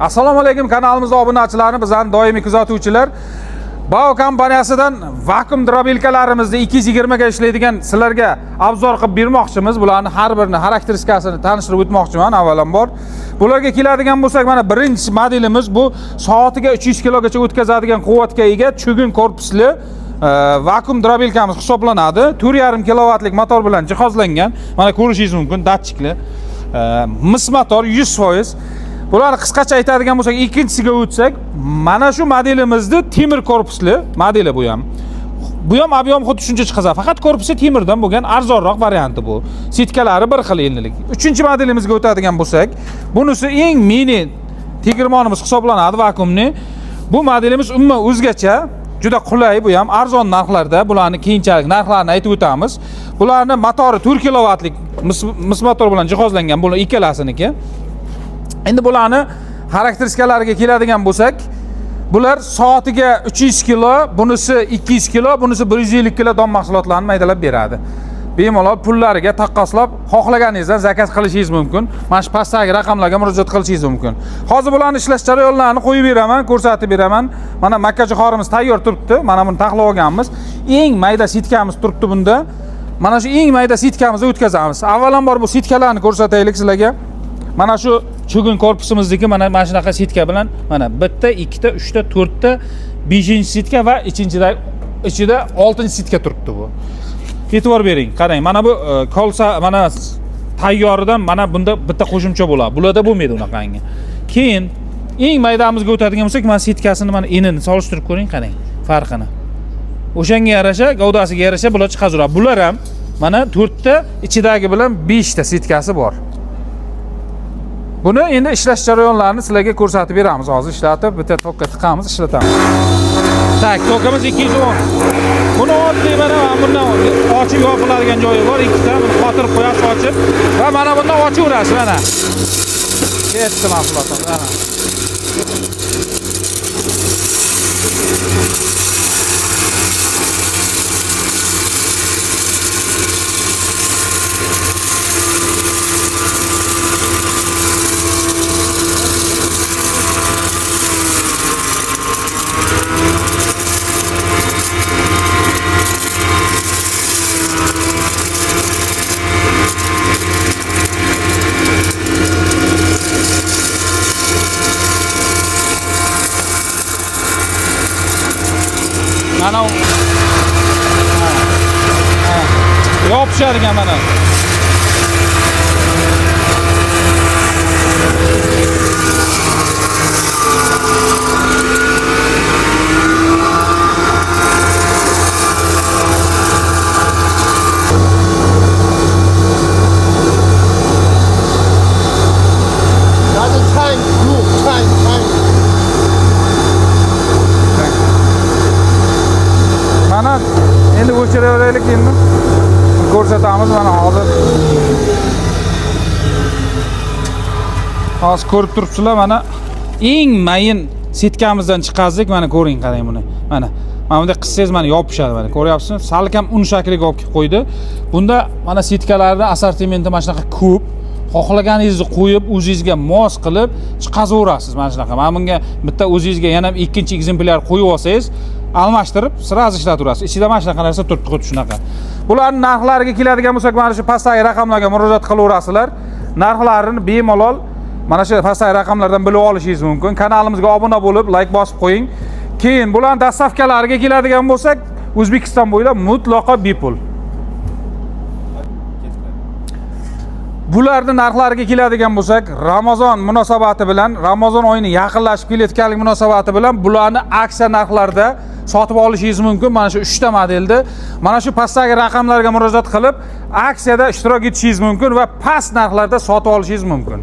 Assalomu alaykum kanalimiz obunachilarini, bizning doimiy kuzatuvchilar. Bao kompaniyasidan vakuum drobilkalarimizni 220 ga ishlaydigan sizlarga obzor qilib bermoqchimiz. Bularning har birini xarakteristikasini tanishtirib o'tmoqchiman avvalambor. Bularga keladigan bo'lsak, mana birinchi modelimiz bu soatiga 300 kilogacha o'tkazadigan quvvatga ega cho'gin korpusli vakuum drobilkamiz hisoblanadi. 4,5 kilovatlik motor bilan jihozlangan. Mana ko'rishingiz mumkin, datchikli. Mis motor 100%. Bularni qisqacha aytadigan bo'lsak, ikkinchisiga o'tsak, mana shu modelimizni temir korpusli modeli bu ham. Bu ham ob'yom xuddi shuncha chiqadi. Faqat korpusi temirdan bo'lgan arzonroq varianti bu. Sitkalari bir xil endilik. Uchinchi modelimizga o'tadigan bo'lsak, bunisi eng mini tegirmonimiz hisoblanadi vakuumni. Bu modelimiz umuman o'zgacha, juda qulay, bu ham arzon narxlarda. Bularni keyinchalik narxlarini aytib o'tamiz. Bularning motori 4 kilovatlik mis motor bilan jihozlangan, bular ikkalasiniki. Endi bularni xarakteristikalariga keladigan bo'lsak, bular soatiga 300 kilo, bunisi 200 kilo, bunisi 150 kilo don mahsulotlarni maydalab beradi. Bemalol pullariga taqqoslab xohlaganingizdan zakaz qilishingiz mumkin. Mana shu pastdagi raqamlarga murojaat qilishingiz mumkin. Hozir bularni ishlash jarayonlarini qo'yib beraman, ko'rsatib beraman. Mana makkajo'xorimiz tayyor turibdi. Mana buni taxlab olganmiz. Eng mayda sitkamiz turibdi bunda. Mana shu eng mayda sitkamizni o'tkazamiz. Avvalambor bu sitkalarni ko'rsataylik sizlarga. Mana shu cho'gin korpusimizniki mana shunaqa sitka bilan mana bitta, ikkita, uchta, to'rtta, 5-sitka va ichida 6-sitka turibdi bu. E'tibor bering, qarang. Mana bu kolsa, mana tayyoridan mana bunda bitta qo'shimcha bo'ladi. Bularda bo'lmaydi unaqangi. Keyin eng maydamizga o'tadigan bo'lsak, mana sitkasini mana enini solishtirib ko'ring, qarang farqini. O'shanga yarasha, gavdasiga yarasha bular chiqaveradi. Bular ham mana 4 ta, ichidagi bilan 5 ta sitkasi bor. Buni endi ishlash jarayonlarini sizlarga ko'rsatib beramiz. Hozir ishlatib, bitta tokka tiqamiz, ishlatamiz. Tak, tokkamiz 210. Buni oddiy mana bundan ochib yopiladigan joyi bor, ikkita, buni qotirib qo'yasiz ochib va mana bundan ochaverasiz mana. Ketdi mahsulotlar, mana. Mana yopishadigan mana. Mana endi o'chiraveraylik endi. Ko'rsatamiz mana hozir. Hozir ko'rib turibsizlar, mana eng mayin sitkamizdan chiqazdik, mana ko'ring, qarang buni. Mana bunday qissangiz mana yopishadi, mana ko'ryapsizmi? Salkam un shakliga olib qo'ydi. Bunda mana sitkalarning assortimenti mana shunaqa ko'p. Xohlaganingizni qo'yib, o'zingizga mos qilib chiqazaverasiz mana shunaqa. Mana bunga bitta o'zingizga yana ikkinchi ekzemplyar qo'yib olsangiz, almashtirib, sirazi ishlataverasiz. Ichida mana shunaqa narsa turibdi, xuddi shunaqa. Bularning narxlariga keladigan bo'lsak, mana shu pastdagi raqamlarga murojaat qilaverasizlar. Narxlarini bemalol mana shu pastdagi raqamlardan bilib olishingiz mumkin. Kanalimizga obuna bo'lib, like bosib qo'ying. Keyin bularning dastavkalariga keladigan bo'lsak, O'zbekiston bo'ylab mutlaqo bepul. Bularning narxlariga keladigan bo'lsak, Ramazon munosabati bilan, Ramazon oyini yaqinlashib kelayotganlik munosabati bilan bularni aksiya narxlarda sotib olishingiz mumkin. Mana shu 3 ta modelni mana shu pastdagi raqamlarga murojaat qilib, aksiyada ishtirok etishingiz mumkin va past narxlarda sotib olishingiz mumkin.